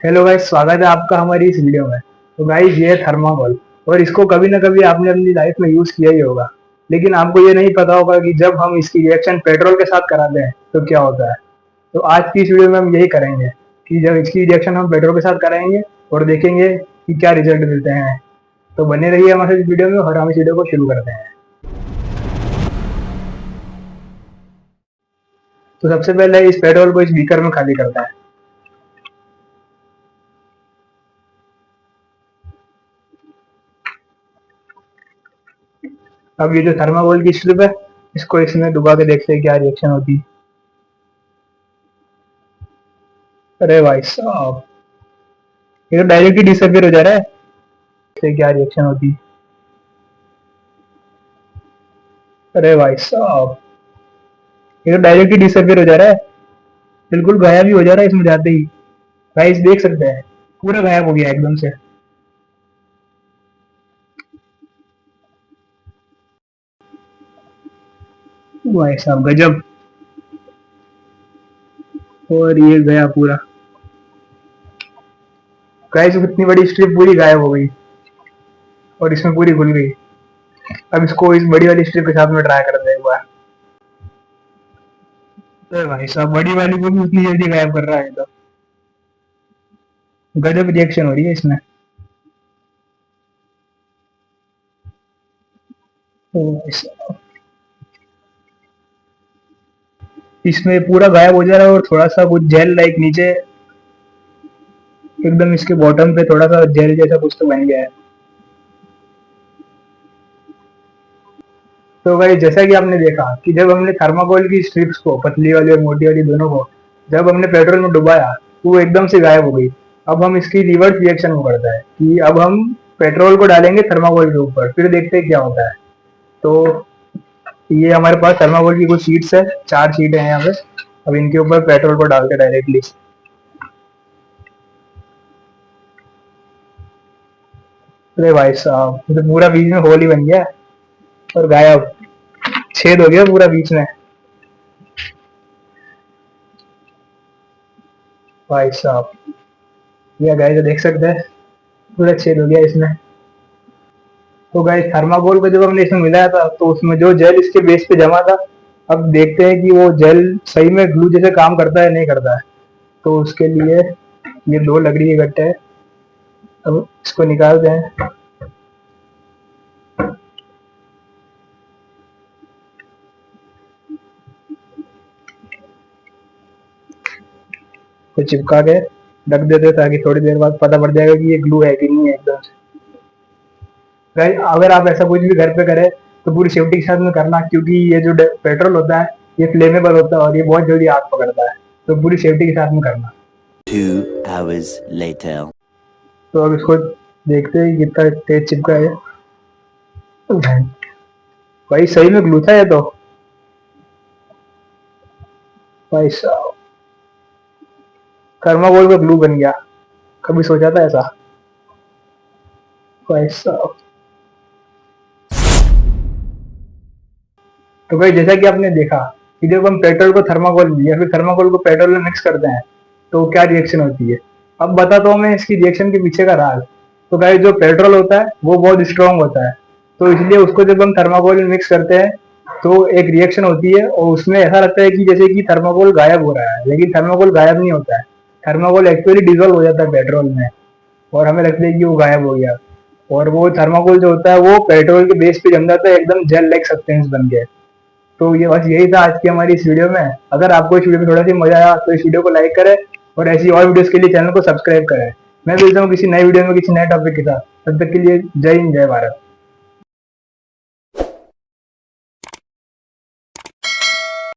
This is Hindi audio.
हेलो गाइस, स्वागत है आपका हमारी इस वीडियो में। तो गाइस, ये है थर्माकोल। और इसको कभी ना कभी आपने अपनी लाइफ में यूज किया ही होगा, लेकिन आपको ये नहीं पता होगा कि जब हम इसकी रिएक्शन पेट्रोल के साथ कराते हैं तो क्या होता है। तो आज की इस वीडियो में हम यही करेंगे कि जब इसकी रिएक्शन हम पेट्रोल के साथ कराएंगे और देखेंगे कि क्या रिजल्ट मिलते हैं। तो बने रहिए हमारे इस वीडियो में और हम इस वीडियो को शुरू करते हैं। तो सबसे पहले इस पेट्रोल को इस बीकर में खाली करता है। अब ये जो थर्माकोल की स्ट्रिप है, इसको इसमें डुबा के देखते हैं क्या रिएक्शन होती है। अरे भाई साहब, ये तो डायरेक्ट ही डिसअपियर हो जा रहा है। इससे क्या रिएक्शन होती है। अरे भाई साहब, ये तो डायरेक्ट ही डिसअपियर हो जा रहा है। बिल्कुल गायब ही हो जा रहा है इसमें जाते ही। गाइस देख सकते हैं, पूरा गायब हो गया एकदम से। भाई साहब गजब। और ये गया पूरा। गाइस इतनी बड़ी स्ट्रिप पूरी गायब हो गई और इसमें पूरी घुल गई। अब इसको इस बड़ी वाली स्ट्रिप के साथ में ट्राई करते हैं एक बार। अरे भाई साहब, बड़ी वाली को भी उतनी जल्दी गायब कर रहा है तो गजब रिएक्शन हो रही है इसमें। ओ भाई साहब, इसमें पूरा गायब हो जा रहा है और थोड़ा सा कुछ जेल लाइक नीचे एकदम इसके बॉटम पे थोड़ा सा जेल जैसा कुछ तो बन गया है। तो भाई जैसा कि आपने देखा कि जब हमने थर्माकोल की स्ट्रिप्स को, पतली वाली और मोटी वाली दोनों को, जब हमने पेट्रोल में डुबाया तो वो एकदम से गायब हो गई। अब हम इसकी रिवर्स रिएक्शन को करता है कि अब हम पेट्रोल को डालेंगे थर्माकोल के ऊपर, फिर देखते हैं क्या होता है। तो ये हमारे पास थर्माकोल की कुछ शीट्स है, 4 शीट है यहाँ पे। अब इनके ऊपर पेट्रोल को डालते डायरेक्टली। अरे भाई साहब, ये तो पूरा बीच में होल ही बन गया और गायब, छेद हो गया पूरा बीच में। भाई साहब, ये गाइस देख सकते हैं, पूरा छेद हो गया इसमें। तो गाइस थर्माकोल को जब हमने इसमें मिलाया था तो उसमें जो जेल इसके बेस पे जमा था, अब देखते हैं कि वो जेल सही में ग्लू जैसे काम करता है नहीं करता है। तो उसके लिए ये 2 लकड़ी के गट्टे हैं। अब इसको निकालते हैं। तो चिपका के रख देते हैं ताकि थोड़ी देर बाद पता पड़ जाएगा कि ये ग्लू है कि नहीं है एकदम से। गाइस अगर आप ऐसा कुछ भी घर पे करें तो पूरी सेफ्टी के साथ में करना, क्योंकि ये जो पेट्रोल होता है ये फ्लेमेबल होता है और ये बहुत जल्दी आग पकड़ता है। तो पूरी सेफ्टी के साथ में करना। 2 hours later. तो अब इसको देखते हैं कितना तेज चिपका है। भाई सही में ग्लू था ये तो। भाई साहब, थर्माकोल का ग्लू बन गया। कभी सोचा था ऐसा। भाई साहब, तो भाई जैसा कि आपने देखा कि जब हम पेट्रोल को थर्माकोल में या फिर थर्माकोल को पेट्रोल में मिक्स करते हैं तो क्या रिएक्शन होती है। अब बताता हूँ मैं इसकी रिएक्शन के पीछे का राज। तो गाइस जो पेट्रोल होता है वो बहुत स्ट्रांग होता है, तो इसलिए उसको जब हम थर्माकोल में मिक्स करते हैं तो एक रिएक्शन होती है और उसमें ऐसा लगता है कि जैसे कि थर्माकोल गायब हो रहा है, लेकिन थर्माकोल गायब नहीं होता है। थर्माकोल एक्चुअली डिजोल्व हो जाता है पेट्रोल में और हमें लगता है कि वो गायब हो गया। और वो थर्माकोल जो होता है वो पेट्रोल के बेस पे जम जाता है, एकदम जेल लाइक सब्सटेंस बन के। तो ये बस यही था आज की हमारी इस वीडियो में। अगर आपको इस वीडियो में थोड़ा सी मजा आया तो इस वीडियो को लाइक करें और ऐसी और वीडियोस के लिए चैनल को सब्सक्राइब करें। मैं मिलता हूँ किसी नई वीडियो में किसी नए टॉपिक के साथ। तब तक के लिए जय हिंद, जय भारत।